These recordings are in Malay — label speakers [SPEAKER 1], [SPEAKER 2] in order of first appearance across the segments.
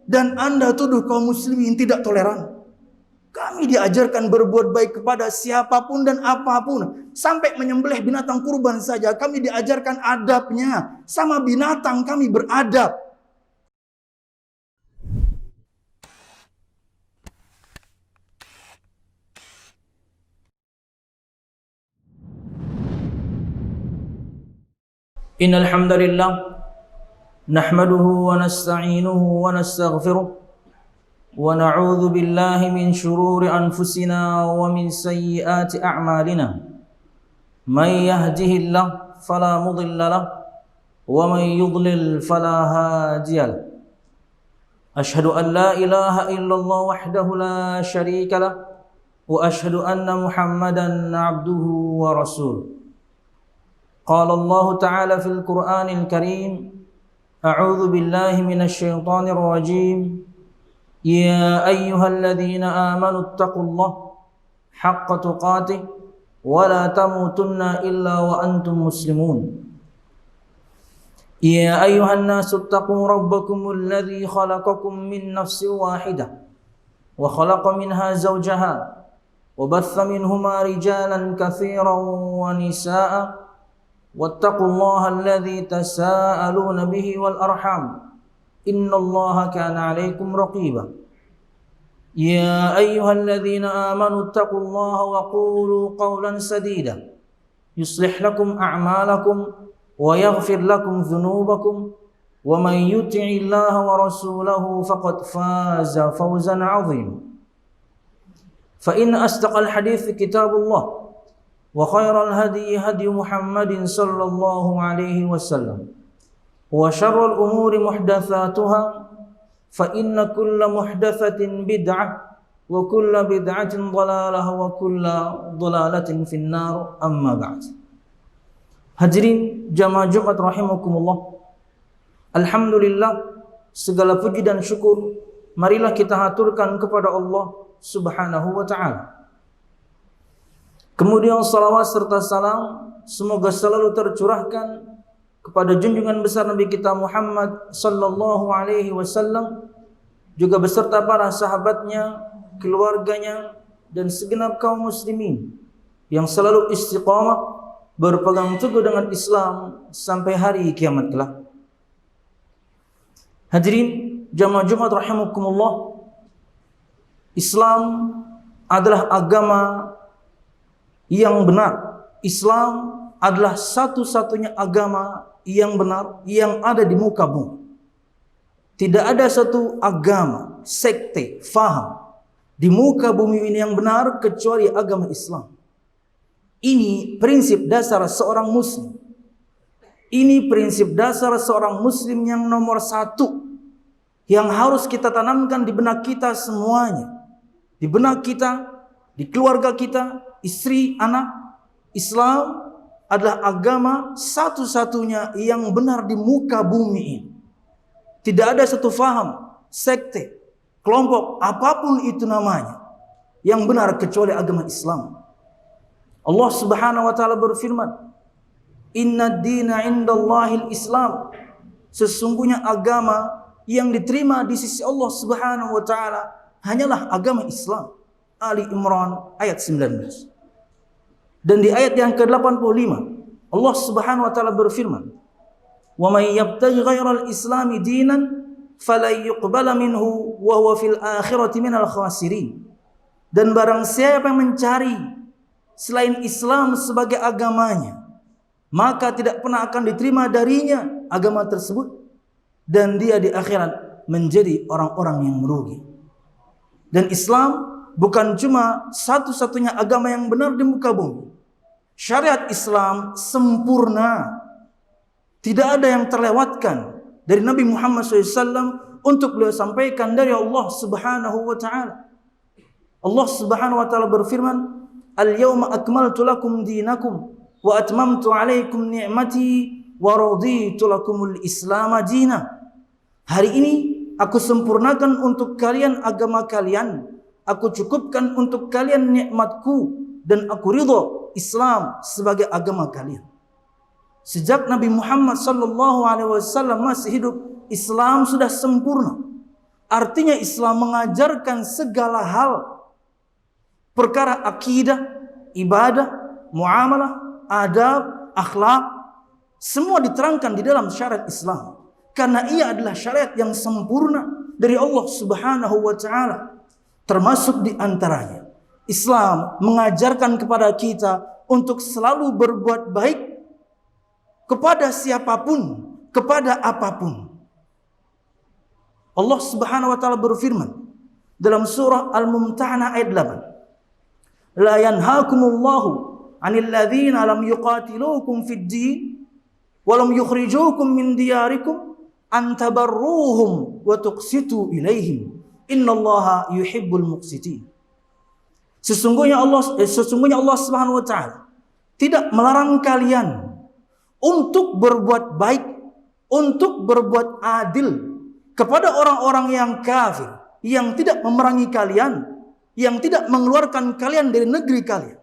[SPEAKER 1] Dan Anda tuduh kaum muslimin tidak toleran. Kami diajarkan berbuat baik kepada siapapun dan apapun. Sampai menyembelih binatang kurban saja kami diajarkan adabnya. Sama binatang kami beradab.
[SPEAKER 2] Innal hamdalillah nahmaduhu wa nasta'inuhu wa nastaghfiruh wa na'udzu billahi min shururi anfusina wa min sayyiati a'malina. May yahdihillahu fala mudilla lahu wa may yudlil fala hadiya lahu. Ashhadu an la ilaha illallah wahdahu la syarika lahu wa ashhadu anna Muhammadan 'abduhu wa rasuluh. قال الله تعالى في القرآن الكريم أعوذ بالله من الشيطان الرجيم يا أيها الذين آمنوا اتقوا الله حق تقاته ولا تموتن إلا وأنتم مسلمون يا أيها الناس اتقوا ربكم الذي خلقكم من نفس واحدة وخلق منها زوجها وبث منهما رجالا كثيرا ونساء واتقوا الله الذي تساءلون به والأرحام إن الله كان عليكم رقيبا يا أيها الذين آمنوا اتقوا الله وقولوا قولا سديدا يصلح لكم أعمالكم ويغفر لكم ذنوبكم ومن يطع الله ورسوله فقد فاز فوزا عظيما فإن أصدق الحديث كتاب الله وخير الهدي هدي محمد صلى الله عليه وسلم وشر الأمور محدثاتها فإن كل محدثة بدعة وكل بدعة ضلالة وكل ضلالة في النار أما بعد. Hadirin jamaah Jumat rahimakumullah. Alhamdulillah, segala puji dan syukur marilah kita haturkan kepada Allah Subhanahu wa taala. Kemudian salawat serta salam semoga selalu tercurahkan kepada junjungan besar Nabi kita Muhammad sallallahu alaihi wasallam, juga beserta para sahabatnya, keluarganya, dan segenap kaum muslimin yang selalu istiqamah berpegang teguh dengan Islam sampai hari kiamat kelak. Hadirin jamaah Jumat rahimakumullah, Islam adalah agama yang benar. Islam adalah satu-satunya agama yang benar yang ada di muka bumi. Tidak ada satu agama, sekte, faham di muka bumi ini yang benar kecuali agama Islam. Ini prinsip dasar seorang muslim. Ini prinsip dasar seorang muslim yang nomor satu, yang harus kita tanamkan di benak kita semuanya. Di benak kita, di keluarga kita, istri, anak. Islam adalah agama satu-satunya yang benar di muka bumi ini. Tidak ada satu faham, sekte, kelompok, apapun itu namanya, yang benar kecuali agama Islam. Allah Subhanahu wa taala berfirman, "Inna ad-dina 'indallahil Islam." Sesungguhnya agama yang diterima di sisi Allah Subhanahu wa taala hanyalah agama Islam. Ali Imran ayat 19. Dan di ayat yang ke-85 Allah Subhanahu wa taala berfirman, "Wa may yabtaghi ghairal islami dinan falan yuqbala minhu wa huwa fil akhirati minal khasirin." Dan barang siapa yang mencari selain Islam sebagai agamanya, maka tidak pernah akan diterima darinya agama tersebut, dan dia di akhirat menjadi orang-orang yang merugi. Dan Islam bukan cuma satu-satunya agama yang benar di muka bumi. Syariat Islam sempurna. Tidak ada yang terlewatkan dari Nabi Muhammad SAW untuk beliau sampaikan dari Allah Subhanahu wa taala. Allah Subhanahu wa taala berfirman, "Al-yawma akmaltu lakum dinakum wa atmamtu 'alaikum ni'mati wa raditu lakumul Islam dina." Hari ini aku sempurnakan untuk kalian agama kalian. Aku cukupkan untuk kalian nikmatku dan aku ridha Islam sebagai agama kalian. Sejak Nabi Muhammad sallallahu alaihi wasallam masih hidup, Islam sudah sempurna. Artinya Islam mengajarkan segala hal, perkara akidah, ibadah, muamalah, adab, akhlak, semua diterangkan di dalam syariat Islam. Karena ia adalah syariat yang sempurna dari Allah Subhanahu wa taala. Termasuk di antaranya Islam mengajarkan kepada kita untuk selalu berbuat baik kepada siapapun, kepada apapun. Allah Subhanahu wa taala berfirman dalam surah Al-Mumtahanah ayat 8. La yanhaakumullahu 'anil ladzina lam yuqatilukum fid din wa lam yukhrijukum min diyarikum an tabarruhum wa tuqsitu ilaihim. Innallaha yuhibbul muqsitin. Sesungguhnya Allah Subhanahu wa taala tidak melarang kalian untuk berbuat baik, untuk berbuat adil kepada orang-orang yang kafir, yang tidak memerangi kalian, yang tidak mengeluarkan kalian dari negeri kalian.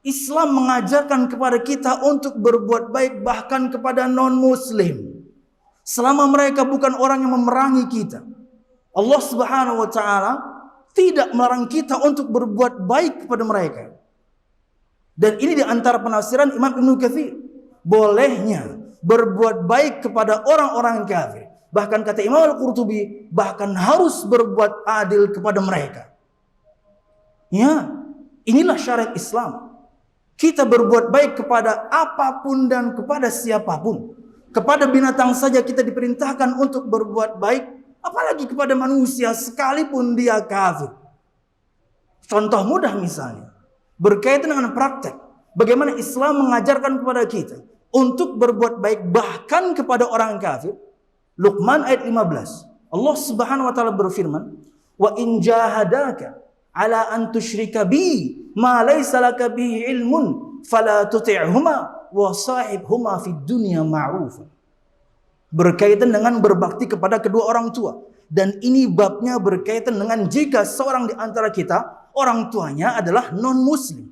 [SPEAKER 2] Islam mengajarkan kepada kita untuk berbuat baik bahkan kepada non-muslim, selama mereka bukan orang yang memerangi kita. Allah Subhanahu wa taala tidak melarang kita untuk berbuat baik kepada mereka. Dan ini di antara penafsiran Imam Ibnu Katsir, bolehnya berbuat baik kepada orang-orang kafir. Bahkan kata Imam Al-Qurtubi, bahkan harus berbuat adil kepada mereka. Ya, inilah syariat Islam. Kita berbuat baik kepada apapun dan kepada siapapun. Kepada binatang saja kita diperintahkan untuk berbuat baik, apalagi kepada manusia sekalipun dia kafir. Contoh mudah misalnya, berkaitan dengan praktek, bagaimana Islam mengajarkan kepada kita untuk berbuat baik bahkan kepada orang kafir. Luqman ayat 15. Allah Subhanahu wa taala berfirman, "Wa in jahadaka ala an tusyrika bi ma laysa laka bihi ilmun fala tuti'huma wa sahibhuma fid dunya ma'rufa." Berkaitan dengan berbakti kepada kedua orang tua. Dan ini babnya berkaitan dengan jika seorang di antara kita, orang tuanya adalah non-muslim.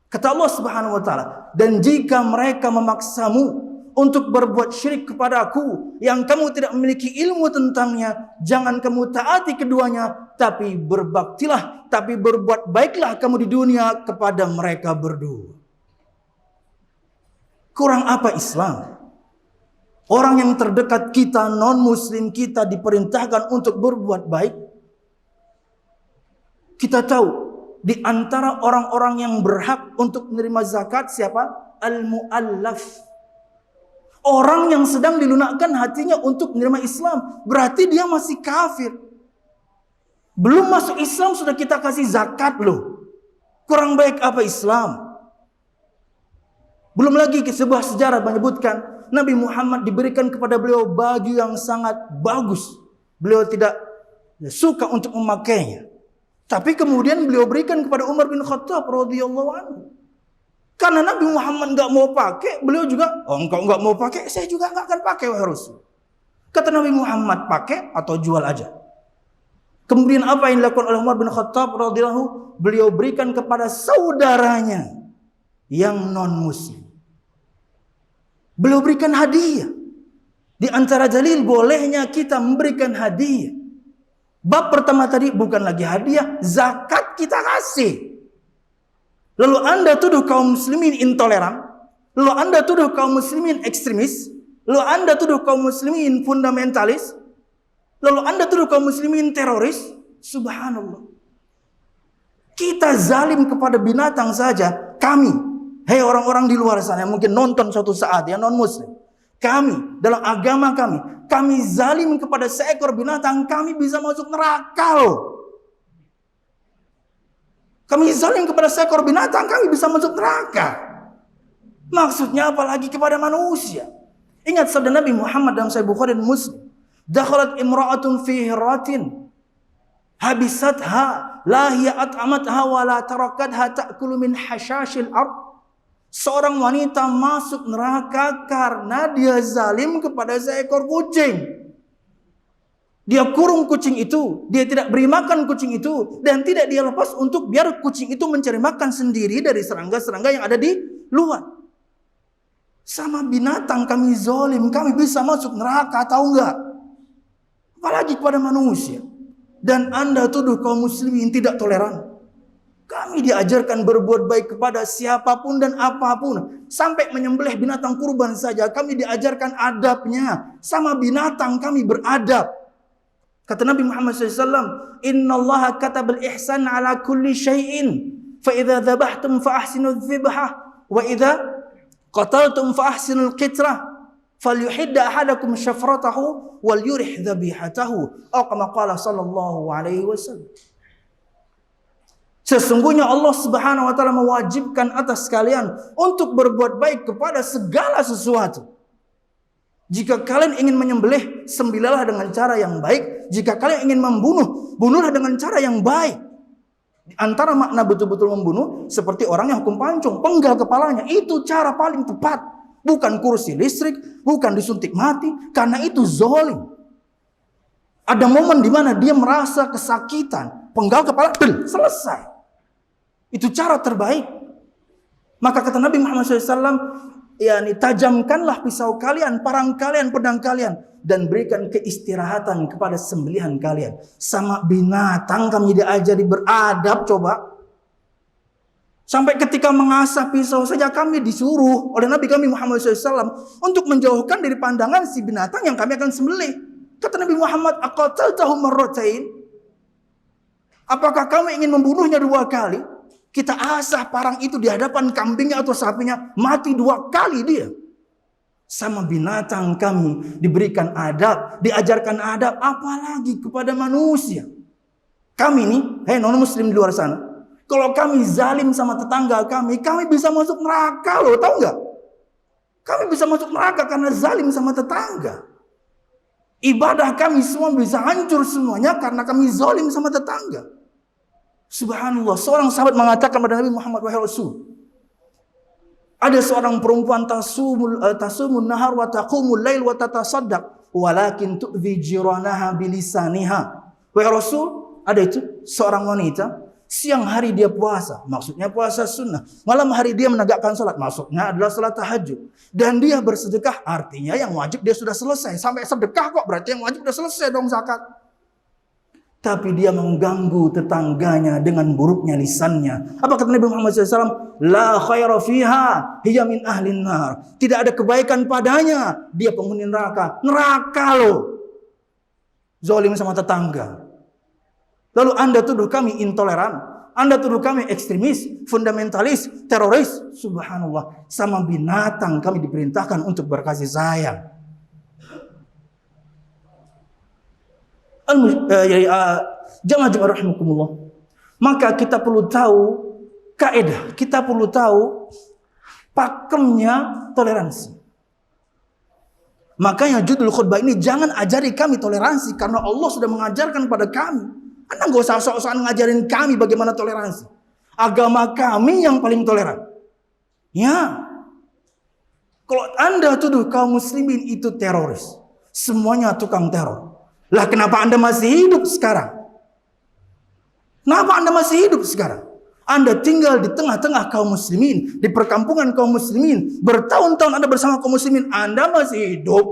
[SPEAKER 2] Kata Allah Subhanahu wa taala, "Dan jika mereka memaksamu untuk berbuat syirik kepadaku yang kamu tidak memiliki ilmu tentangnya, jangan kamu taati keduanya, tapi berbaktilah, tapi berbuat baiklah kamu di dunia kepada mereka berdua." Kurang apa Islam? Orang yang terdekat kita, non-muslim kita, diperintahkan untuk berbuat baik. Kita tahu di antara orang-orang yang berhak untuk menerima zakat siapa? Al-mu'allaf. Orang yang sedang dilunakkan hatinya untuk menerima Islam. Berarti dia masih kafir. Belum masuk Islam sudah kita kasih zakat loh. Kurang baik apa Islam? Belum lagi sebuah sejarah menyebutkan Nabi Muhammad diberikan kepada beliau baju yang sangat bagus. Beliau tidak suka untuk memakainya. Tapi kemudian beliau berikan kepada Umar bin Khattab radhiyallahu anhu. Karena Nabi Muhammad nggak mau pakai, beliau juga, "Oh, engkau nggak mau pakai, saya juga nggak akan pakai, wahai Rasul." Kata Nabi Muhammad, "Pakai atau jual aja." Kemudian apa yang dilakukan oleh Umar bin Khattab radhiyallahu anhu? Beliau berikan kepada saudaranya yang non-muslim. Beliau berikan hadiah. Di antara dalil bolehnya kita memberikan hadiah. Bab pertama tadi bukan lagi hadiah, zakat kita kasih. Lalu Anda tuduh kaum muslimin intoleran, lalu Anda tuduh kaum muslimin ekstremis, lalu Anda tuduh kaum muslimin fundamentalis, lalu Anda tuduh kaum muslimin teroris. Subhanallah. Kita zalim kepada binatang saja, kami. Hei orang-orang di luar sana yang mungkin nonton suatu saat ya non-muslim. Kami dalam agama kami zalim kepada seekor binatang, kami bisa masuk neraka loh. Kami zalim kepada seekor binatang, kami bisa masuk neraka. Maksudnya apalagi kepada manusia. Ingat sabda Nabi Muhammad dalam Sahih Bukhari dan Muslim. Dakhalat imra'atun fi hiratin habisatha la hiya at'amatha wa la tarakatha ta'kulu min hashashil ard. Seorang wanita masuk neraka karena dia zalim kepada seekor kucing. Dia kurung kucing itu, dia tidak beri makan kucing itu, dan tidak dia lepas untuk biar kucing itu mencari makan sendiri dari serangga-serangga yang ada di luar. Sama binatang kami zalim, kami bisa masuk neraka, tahu enggak?
[SPEAKER 1] apalagi kepada manusia. Dan Anda tuduh kaum muslimin tidak toleran. Kami diajarkan berbuat baik kepada siapapun dan apapun. Sampai menyembelih binatang kurban saja kami diajarkan adabnya. Sama binatang kami beradab. Kata Nabi Muhammad SAW, Inna Allah katabal ihsan ala kulli syai'in. Fa idza dhabahtum fa ahsinu dzibhah. Wa idza qataltum fa ahsinul qitrah. Falyuhidda ahadakum syafratahu wal yurih dhabihatahu. Atau kama qala sallallahu alaihi wasallam. Sesungguhnya Allah Subhanahu wa taala mewajibkan atas kalian untuk berbuat baik kepada segala sesuatu. Jika kalian ingin menyembelih, sembelihlah dengan cara yang baik. Jika kalian ingin membunuh, bunuhlah dengan cara yang baik. Di antara makna betul-betul membunuh, seperti orang yang hukum pancung, penggal kepalanya. Itu cara paling tepat. Bukan kursi listrik, bukan disuntik mati, karena itu zalim. Ada momen di mana dia merasa kesakitan, penggal kepala, selesai. Itu cara terbaik. Maka kata Nabi Muhammad SAW, tajamkanlah pisau kalian, parang kalian, pedang kalian, dan berikan keistirahatan kepada sembelihan kalian. Sama binatang kami diajari beradab, coba. Sampai ketika mengasah pisau saja kami disuruh oleh Nabi kami Muhammad SAW untuk menjauhkan dari pandangan si binatang yang kami akan sembelih. Kata Nabi Muhammad, aqataltahu marratain? Apakah kamu ingin membunuhnya 2 kali? Kita asah parang itu di hadapan kambingnya atau sapinya, mati 2 kali dia. Sama binatang kami diberikan adab, diajarkan adab, apalagi kepada manusia. Kami nih, non muslim di luar sana, kalau kami zalim sama tetangga kami bisa masuk neraka loh, tahu nggak? Kami bisa masuk neraka karena zalim sama tetangga. Ibadah kami semua bisa hancur semuanya karena kami zalim sama tetangga. Subhanallah, seorang sahabat mengatakan kepada Nabi Muhammad, wahai Rasul, ada seorang perempuan tasumun nahar wa taqumul lail wa tatasaddaq walakin tu'dhi jiranaha bilisaniha. Wahai Rasul, ada itu seorang wanita, siang hari dia puasa, maksudnya puasa sunnah. Malam hari dia menegakkan salat, maksudnya adalah salat tahajud. Dan dia bersedekah, artinya yang wajib dia sudah selesai. Sampai sedekah kok, berarti yang wajib sudah selesai dong zakat. Tapi dia mengganggu tetangganya dengan buruknya lisannya. Apa kata Nabi Muhammad SAW? La khaira fiha, hiya min ahlin nar. Tidak ada kebaikan padanya, dia penghuni neraka. Neraka loh. Zalim sama tetangga. Lalu Anda tuduh kami intoleran, Anda tuduh kami ekstremis, fundamentalis, teroris. Subhanallah, sama binatang kami diperintahkan untuk berkasih sayang. Jamaah rahimakumullah. Maka kita perlu tahu kaidah, kita perlu tahu pakemnya toleransi. Makanya judul khutbah ini, jangan ajari kami toleransi, karena Allah sudah mengajarkan pada kami. Anda nggak usah sok-sokan ngajarin kami bagaimana toleransi. Agama kami yang paling toleran. Ya. Kalau Anda tuduh kaum muslimin itu teroris, semuanya tukang teror. Lah kenapa Anda masih hidup sekarang? Kenapa Anda masih hidup sekarang? Anda tinggal di tengah-tengah kaum muslimin, di perkampungan kaum muslimin. Bertahun-tahun Anda bersama kaum muslimin, Anda masih hidup.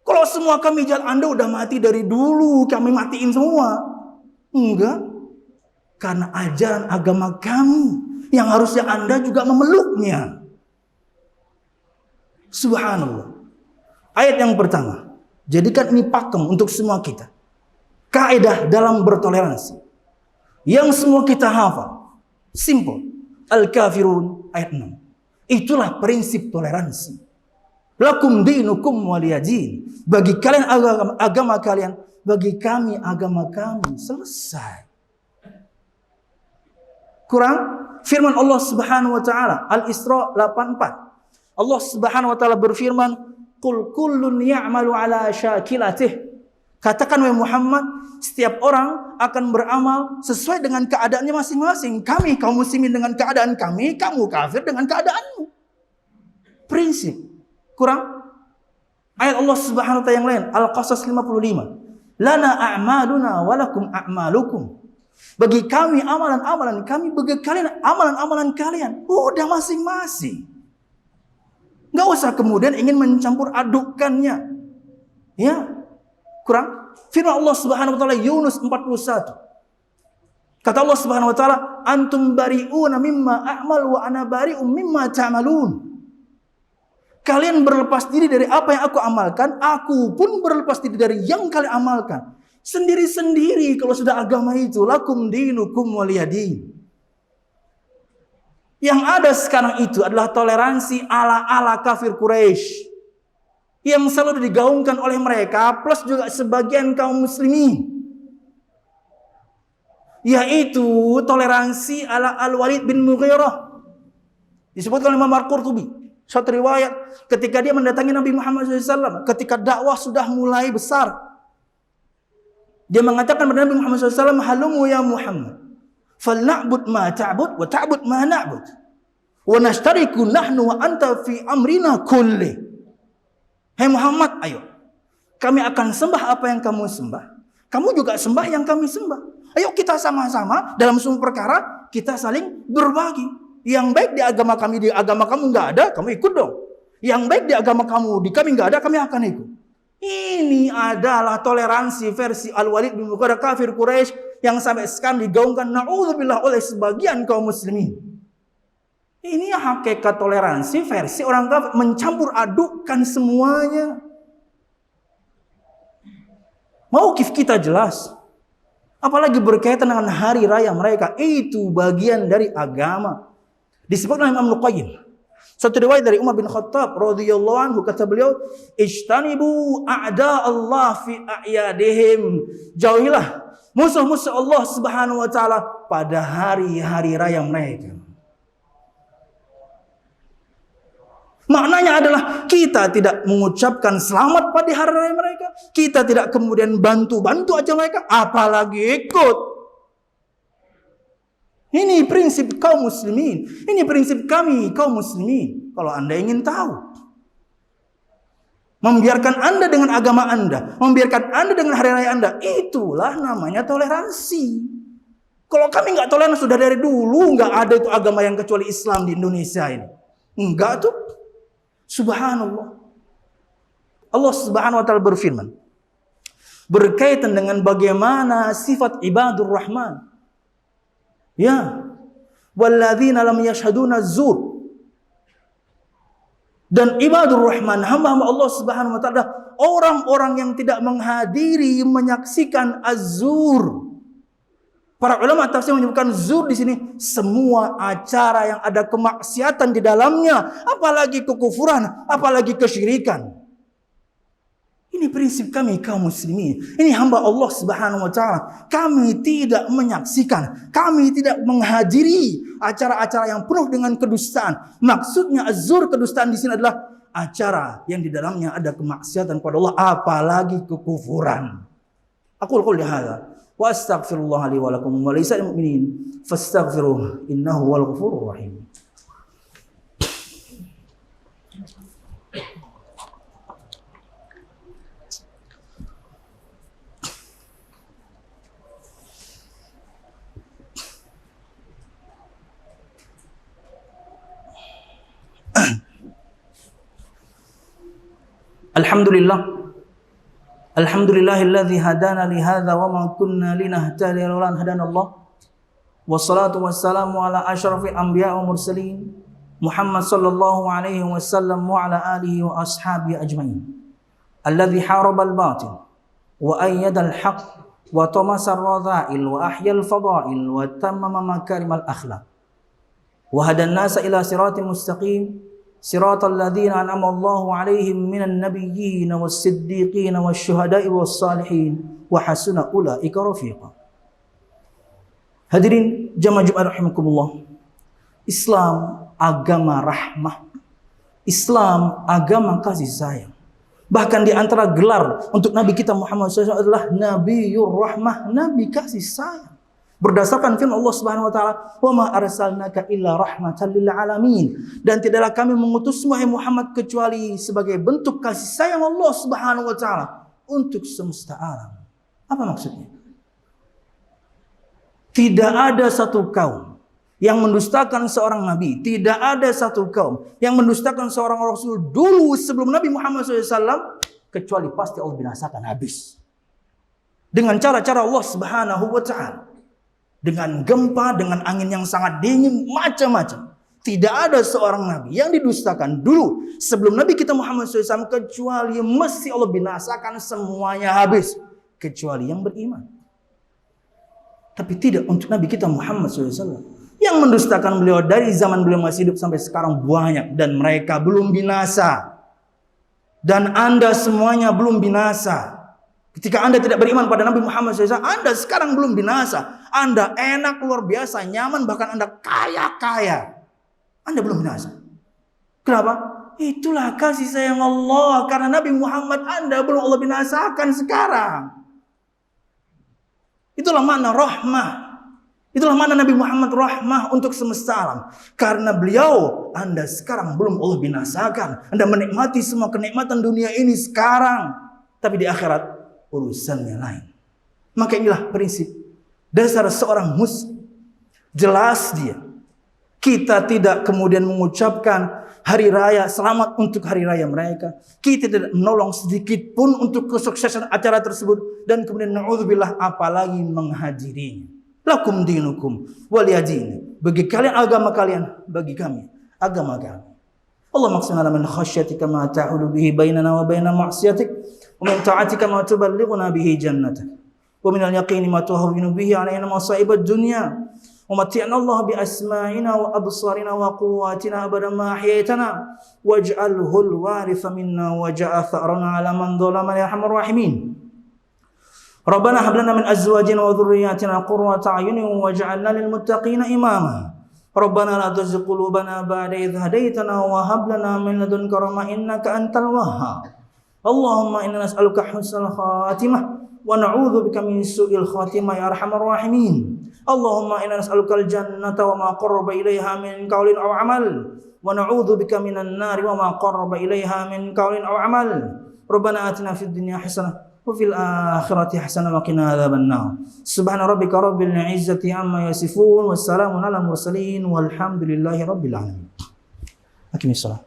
[SPEAKER 1] Kalau semua kami jalan, Anda udah mati dari dulu, kami matiin semua. Enggak. Karena ajaran agama kami yang harusnya Anda juga memeluknya. Subhanallah. Ayat yang pertama. Jadikan ini pakem untuk semua kita. Kaidah dalam bertoleransi. Yang semua kita hafal. Simple. Al-Kafirun ayat 6. Itulah prinsip toleransi. Lakum dinukum waliyadin. Bagi kalian agama kalian, bagi kami agama kami. Selesai. Kurang firman Allah Subhanahu wa taala Al-Isra 84. Allah Subhanahu wa taala berfirman, Qul kullun ya'malu ala syakilatih. Katakan wahai Muhammad, setiap orang akan beramal sesuai dengan keadaannya masing-masing. Kami kaum muslimin dengan keadaan kami, kamu kafir dengan keadaanmu. Prinsip. Kurang? Ayat Allah Subhanahu wa taala yang lain, Al-Qasas 55. Lana a'maluna walakum a'malukum. Bagi kami amalan-amalan kami, bagi kalian amalan-amalan kalian. Udah masing-masing. Nggak usah kemudian ingin mencampur adukkannya. Ya.
[SPEAKER 2] Kurang? Firman Allah Subhanahu wa taala Yunus 41. Kata Allah Subhanahu wa taala, "Antum bari'una mimma a'mal wa ana bari'un mimma ta'malun." Kalian berlepas diri dari apa yang aku amalkan, aku pun berlepas diri dari yang kalian amalkan. Sendiri-sendiri kalau sudah agama itu, lakum dinukum waliyadin. Yang ada sekarang itu adalah toleransi ala-ala kafir Quraisy yang selalu digaungkan oleh mereka plus juga sebagian kaum muslimin, yaitu toleransi ala Al-Walid bin Mughirah. Disebutkan oleh Imam Al-Qurtubi, suatu riwayat ketika dia mendatangi Nabi Muhammad SAW, ketika dakwah sudah mulai besar, dia mengatakan kepada Nabi Muhammad SAW, "Halumu ya Muhammad, falna'bud ma ta'bud wa ta'bud ma na'bud, wa nashtariku nahnu wa anta fi amrina kulli." Hai Muhammad, ayo, kami akan sembah apa yang kamu sembah, kamu juga sembah yang kami sembah. Ayo kita sama-sama dalam semua perkara kita saling berbagi. Yang baik di agama kami, di agama kamu nggak ada, kamu ikut dong. Yang baik di agama kamu, di kami nggak ada, kami akan ikut. Ini adalah toleransi versi Al-Walid bin Mughirah kafir Quraisy yang sampai sekarang digaungkan na'udzubillah oleh sebagian kaum muslimin. Ini hakikat toleransi versi orang kafir, mencampur adukkan semuanya. Mauqif kita jelas. Apalagi berkaitan dengan hari raya mereka, itu bagian dari agama. Disebut oleh Imam Al-Qayyim. Satu riwayat dari Umar bin Khattab radhiyallahu anhu, kata beliau, "Ijtanibu a'da Allah fi a'yadihim." Jauhilah musuh-musuh Allah Subhanahu wa taala pada hari-hari raya mereka. Maknanya adalah kita tidak mengucapkan selamat pada hari raya mereka. Kita tidak kemudian bantu-bantu aja mereka, apalagi ikut. Ini prinsip kaum muslimin. Ini prinsip kami kaum muslimin. Kalau Anda ingin tahu, membiarkan Anda dengan agama Anda, membiarkan Anda dengan hari raya Anda, itulah namanya toleransi. Kalau kami nggak toleransi sudah dari dulu, nggak ada itu agama yang kecuali Islam di Indonesia ini. Enggak tuh. Subhanallah. Allah Subhanahu wa taala berfirman berkaitan dengan bagaimana sifat ibadur rahman. Ya, walladzina lam yashhaduna zur. Dan ibadur rahman, hamba-hamba Allah Subhanahu wa taala, orang-orang yang tidak menghadiri, menyaksikan az-zur. Para ulama tafsir menyebutkan zur di sini semua acara yang ada kemaksiatan di dalamnya, apalagi kekufuran, apalagi kesyirikan. Ini prinsip kami kaum muslimin. Ini hamba Allah Subhanahu wa taala. Kami tidak menyaksikan, kami tidak menghadiri acara-acara yang penuh dengan kedustaan. Maksudnya az-zur, kedustaan di sini adalah acara yang di dalamnya ada kemaksiatan kepada Allah, apalagi kekufuran. Aku qouli hadza wa astaghfirullah li wa lakum wa lisa'il mu'minin fastaghfiruh innahu wal ghafurur rahim. Alhamdulillah. Alhamdulillahilladzi hadana li hadza wa ma kunna linahtadiya laula an hadanallah. Wassalatu wassalamu ala asyrafil anbiya wa mursalin Muhammad sallallahu alaihi wasallam wa ala alihi wa ashabihi ajmain. Alladzi haraba al-batil wa ayyada al-haqq wa tamasa ar-radha'il wa ahya al-fada'il wa tammama makarimal akhlaq. Wa hadan nasa ila siratal mustaqim. Siratal ladzina an'ama Allahu 'alaihim minan nabiyyin was-siddiqin wasyuhada'i was-salihin wa hasuna ulaika rafiqa. Hadirin jamaah Jumat rahimakumullah. Islam agama rahmah. Islam agama kasih sayang. Bahkan di antara gelar untuk Nabi kita Muhammad SAW adalah Nabiyur Rahmah, Nabi kasih sayang. Berdasarkan firman Allah Subhanahu wa taala, "Wa ma arsalnaka illa rahmatan lil alamin." Dan tidaklah kami mengutusmu hai Muhammad kecuali sebagai bentuk kasih sayang Allah Subhanahu wa taala untuk semesta alam. Apa maksudnya? Tidak ada satu kaum yang mendustakan seorang nabi, tidak ada satu kaum yang mendustakan seorang rasul dulu sebelum Nabi Muhammad SAW kecuali pasti Allah binasakan habis.
[SPEAKER 1] dengan cara-cara Allah Subhanahu wa taala. Dengan gempa, dengan angin yang sangat dingin, macam-macam. Tidak ada seorang nabi yang didustakan dulu sebelum Nabi kita Muhammad SAW, kecuali mesti Allah binasakan semuanya habis, kecuali yang beriman. Tapi tidak untuk Nabi kita Muhammad SAW. Yang mendustakan beliau dari zaman beliau masih hidup sampai sekarang banyak. Dan mereka belum binasa. Dan Anda semuanya belum binasa. Ketika Anda tidak beriman pada Nabi Muhammad SAW, Anda sekarang belum binasa. Anda enak, luar biasa, nyaman, bahkan Anda kaya-kaya. Anda belum binasa. Kenapa? Itulah kasih sayang Allah. Karena Nabi Muhammad Anda belum Allah binasakan sekarang. Itulah makna rahmah. Itulah makna Nabi Muhammad rahmah untuk semesta alam. Karena beliau, Anda sekarang belum Allah binasakan. Anda menikmati semua kenikmatan dunia ini sekarang. Tapi di akhirat, urusannya lain. Maka inilah prinsip dasar seorang muslim. Jelas dia. Kita tidak kemudian mengucapkan hari raya, selamat untuk hari raya mereka. Kita tidak menolong sedikit pun untuk kesuksesan acara tersebut. Dan kemudian na'udzubillah apalagi menghadirinya. Lakum dinukum waliyadini. Bagi kalian agama kalian, bagi kami agama kami. Allah maksudna min khasyatika ma ta'ulu bihi bainana wa baina ma'siyatik. Wa min ta'atika ma tuballighuna bihi jannatak. Wa min al-yaqini ma tuhawwinu bihi 'alaina masa'ib ad-dunya. ومتعنا الله بأسمائنا وأبصارنا وقواتنا أبدا ما أحييتنا واجعله الوارث منا واجعل ثأرنا على من ظلمنا يا أرحم الراحمين ربنا هب لنا من أزواجنا وذرياتنا قرة أعين واجعلنا للمتقين إماما ربنا لا تزغ قلوبنا بعد إذ هديتنا وهب لنا من لدنك رحمة إنك أنت الوهاب اللهم إنا نسألك حسن الخاتمة ونعوذ بك من سوء الخاتمة يا أرحم الراحمين اللهم إنا نسألك الجنة وما قرب إليها من قول أو عمل ونعوذ بك من النار وما قرب إليها من قول أو عمل ربنا آتنا في الدنيا حسنة وفي الآخرة حسنة وقنا عذاب النار سبحان ربك رب العزة عما يصفون والسلام على المرسلين والحمد لله رب العالمين. أقم الصلاة.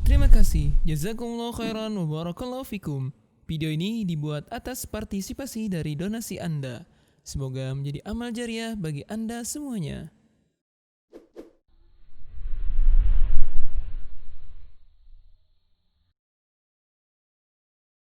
[SPEAKER 3] Terima kasih. Jazakumullah khairan wa barakallahu fikum. Video ini dibuat atas partisipasi dari donasi Anda. Semoga menjadi amal jariah bagi Anda semuanya.